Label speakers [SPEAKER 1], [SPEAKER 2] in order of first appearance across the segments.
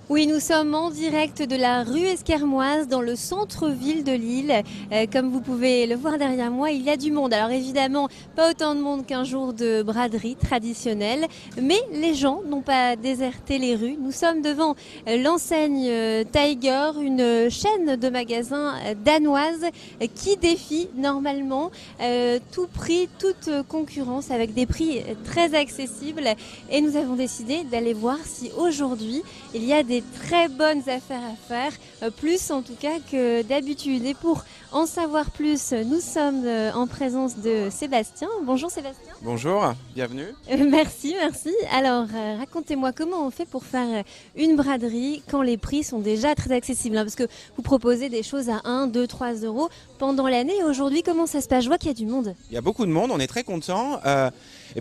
[SPEAKER 1] Oui, nous sommes en direct de la rue Esquermoise dans le centre-ville de Lille. Comme vous pouvez le voir derrière moi, il y a du monde. Alors évidemment, pas autant de monde qu'un jour de braderie traditionnelle, mais les gens n'ont pas déserté les rues. Nous sommes devant l'enseigne Tiger, une chaîne de magasins danoise qui défie normalement tout prix, toute concurrence avec des prix très accessibles. Et nous avons décidé d'aller voir si aujourd'hui il y a des très bonnes affaires à faire, plus en tout cas que d'habitude. Et pour en savoir plus, nous sommes en présence de Sébastien. Bonjour Sébastien.
[SPEAKER 2] Bonjour, bienvenue.
[SPEAKER 1] Merci. Alors, racontez-moi comment on fait pour faire une braderie quand les prix sont déjà très accessibles, hein, parce que vous proposez des choses à 1, 2, 3 euros pendant l'année. Et aujourd'hui, comment ça se passe? Je vois qu'il y a du monde.
[SPEAKER 2] Il y a beaucoup de monde, on est très contents.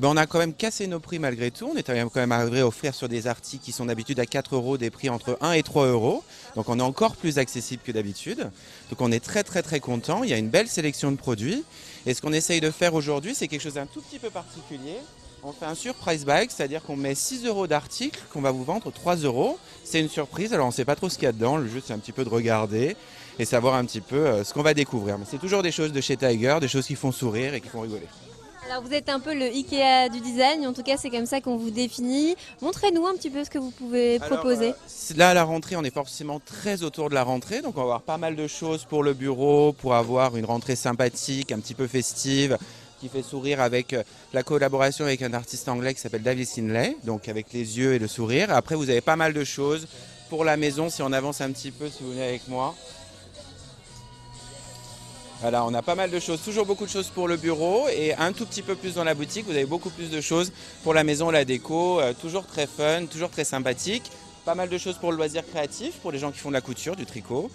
[SPEAKER 2] On a quand même cassé nos prix malgré tout. On est quand même arrivé à offrir sur des articles qui sont d'habitude à 4 euros des prix entre 1 et 3 euros. Donc on est encore plus accessible que d'habitude. Donc on est très contents. Il y a une belle sélection de produits. Et ce qu'on essaye de faire aujourd'hui, c'est quelque chose d'un tout petit peu particulier. On fait un surprise bag, c'est-à-dire qu'on met 6 euros d'articles qu'on va vous vendre 3 euros. C'est une surprise, alors on ne sait pas trop ce qu'il y a dedans. Le jeu, c'est un petit peu de regarder et savoir un petit peu ce qu'on va découvrir. Mais c'est toujours des choses de chez Tiger, des choses qui font sourire et qui font rigoler.
[SPEAKER 1] Alors vous êtes un peu le Ikea du design, en tout cas c'est comme ça qu'on vous définit. Montrez-nous un petit peu ce que vous pouvez proposer.
[SPEAKER 2] Là à la rentrée, on est forcément très autour de la rentrée, donc on va avoir pas mal de choses pour le bureau, pour avoir une rentrée sympathique, un petit peu festive, qui fait sourire avec la collaboration avec un artiste anglais qui s'appelle David Sinley, donc avec les yeux et le sourire. Après vous avez pas mal de choses pour la maison, si on avance un petit peu, si vous venez avec moi. Voilà, on a pas mal de choses, toujours beaucoup de choses pour le bureau et un tout petit peu plus dans la boutique. Vous avez beaucoup plus de choses pour la maison, la déco, toujours très fun, toujours très sympathique. Pas mal de choses pour le loisir créatif, pour les gens qui font de la couture, du tricot,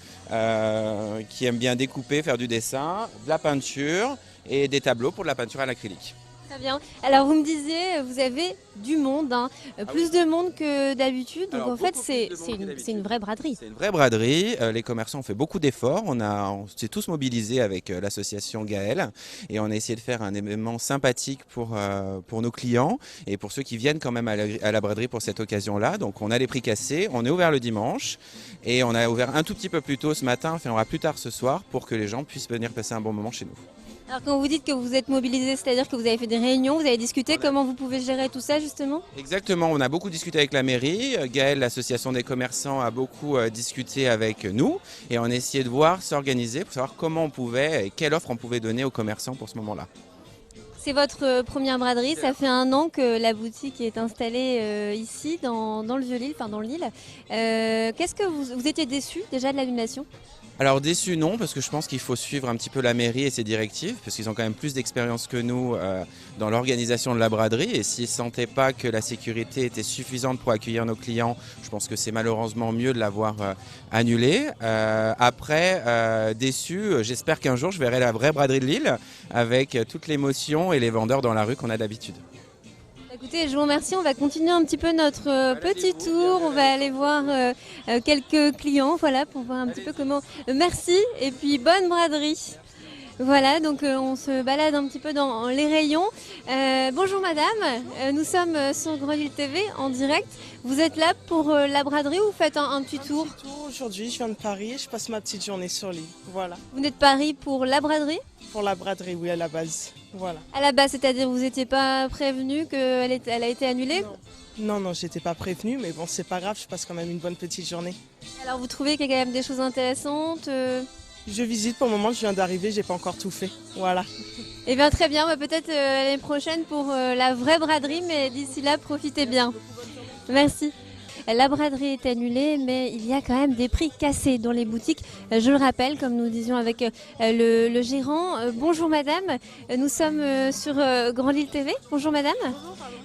[SPEAKER 2] qui aiment bien découper, faire du dessin, de la peinture et des tableaux pour de la peinture à l'acrylique.
[SPEAKER 1] Très bien. Alors vous me disiez, vous avez du monde, hein, plus de monde que d'habitude. Donc en fait, c'est une vraie braderie.
[SPEAKER 2] C'est une vraie braderie. Les commerçants ont fait beaucoup d'efforts. On s'est tous mobilisés avec l'association Gaël et on a essayé de faire un événement sympathique pour nos clients et pour ceux qui viennent quand même à la braderie pour cette occasion-là. Donc on a les prix cassés. On est ouvert le dimanche et on a ouvert un tout petit peu plus tôt ce matin. Enfin, on va plus tard ce soir pour que les gens puissent venir passer un bon moment chez nous.
[SPEAKER 1] Alors quand vous dites que vous êtes mobilisé, c'est-à-dire que vous avez fait des réunions, vous avez discuté comment vous pouvez gérer tout ça justement?
[SPEAKER 2] Exactement, on a beaucoup discuté avec la mairie. Gaël, l'association des commerçants, a beaucoup discuté avec nous et on a essayé de voir, s'organiser pour savoir comment on pouvait et quelle offre on pouvait donner aux commerçants pour ce moment-là.
[SPEAKER 1] C'est votre première braderie, ça fait 1 an que la boutique est installée ici dans le Vieux-Lille, enfin dans Lille. Qu'est-ce que vous étiez déçu déjà de l'annulation?
[SPEAKER 2] Alors déçu non, parce que je pense qu'il faut suivre un petit peu la mairie et ses directives, parce qu'ils ont quand même plus d'expérience que nous dans l'organisation de la braderie. Et s'ils ne sentaient pas que la sécurité était suffisante pour accueillir nos clients, je pense que c'est malheureusement mieux de l'avoir annulé. Après, déçu, j'espère qu'un jour je verrai la vraie braderie de Lille avec toute l'émotion et les vendeurs dans la rue qu'on a d'habitude.
[SPEAKER 1] Écoutez, je vous remercie. On va continuer un petit peu notre petit tour. On va aller voir quelques clients, voilà, pour voir un petit peu comment. Merci et puis bonne braderie. Voilà, donc on se balade un petit peu dans les rayons. Bonjour madame, nous sommes sur Grenoble TV en direct. Vous êtes là pour la braderie ou vous faites un petit tour?
[SPEAKER 3] Aujourd'hui, je viens de Paris et je passe ma petite journée sur l'île. Voilà.
[SPEAKER 1] Vous n'êtes Paris pour la braderie?
[SPEAKER 3] Pour la braderie, oui, à la base. Voilà.
[SPEAKER 1] À la base, c'est-à-dire vous n'étiez pas prévenu qu'elle a été annulée?
[SPEAKER 3] Non, j'étais pas prévenue, mais bon, c'est pas grave, je passe quand même une bonne petite journée.
[SPEAKER 1] Alors vous trouvez qu'il y a quand même des choses intéressantes
[SPEAKER 3] Je visite pour le moment, je viens d'arriver, j'ai pas encore tout fait. Voilà.
[SPEAKER 1] Eh bien très bien, peut-être l'année prochaine pour la vraie braderie, mais d'ici là, profitez bien. Merci. La braderie est annulée, mais il y a quand même des prix cassés dans les boutiques. Je le rappelle, comme nous disions avec le gérant. Bonjour madame, nous sommes sur Grand Lille TV. Bonjour madame.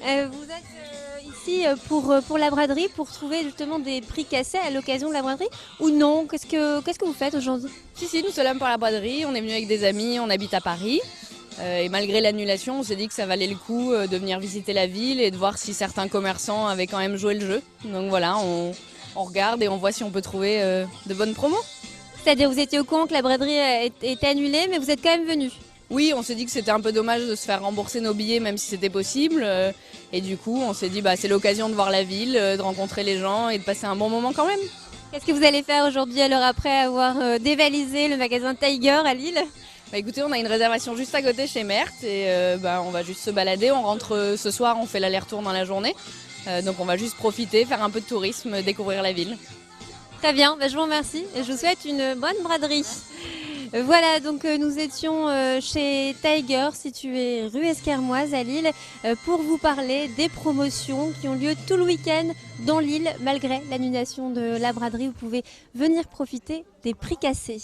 [SPEAKER 1] Vous êtes ici pour la braderie, pour trouver justement des prix cassés à l'occasion de la braderie ou non? Qu'est-ce que vous faites aujourd'hui?
[SPEAKER 4] Si, nous sommes là pour la braderie, on est venu avec des amis, on habite à Paris. Et malgré l'annulation, on s'est dit que ça valait le coup de venir visiter la ville et de voir si certains commerçants avaient quand même joué le jeu. Donc voilà, on regarde et on voit si on peut trouver de bonnes promos.
[SPEAKER 1] C'est-à-dire vous étiez au courant que la braderie est annulée, mais vous êtes quand même venu?
[SPEAKER 4] Oui, on s'est dit que c'était un peu dommage de se faire rembourser nos billets même si c'était possible. Et du coup, on s'est dit c'est l'occasion de voir la ville, de rencontrer les gens et de passer un bon moment quand même.
[SPEAKER 1] Qu'est-ce que vous allez faire aujourd'hui alors après avoir dévalisé le magasin Tiger à Lille?
[SPEAKER 4] Écoutez, on a une réservation juste à côté chez Merthe et on va juste se balader. On rentre ce soir, on fait l'aller-retour dans la journée. Donc on va juste profiter, faire un peu de tourisme, découvrir la ville.
[SPEAKER 1] Très bien, je vous remercie et je vous souhaite une bonne braderie. Voilà, donc nous étions chez Tiger, situé rue Esquermoise à Lille, pour vous parler des promotions qui ont lieu tout le week-end dans Lille. Malgré l'annulation de la braderie, vous pouvez venir profiter des prix cassés.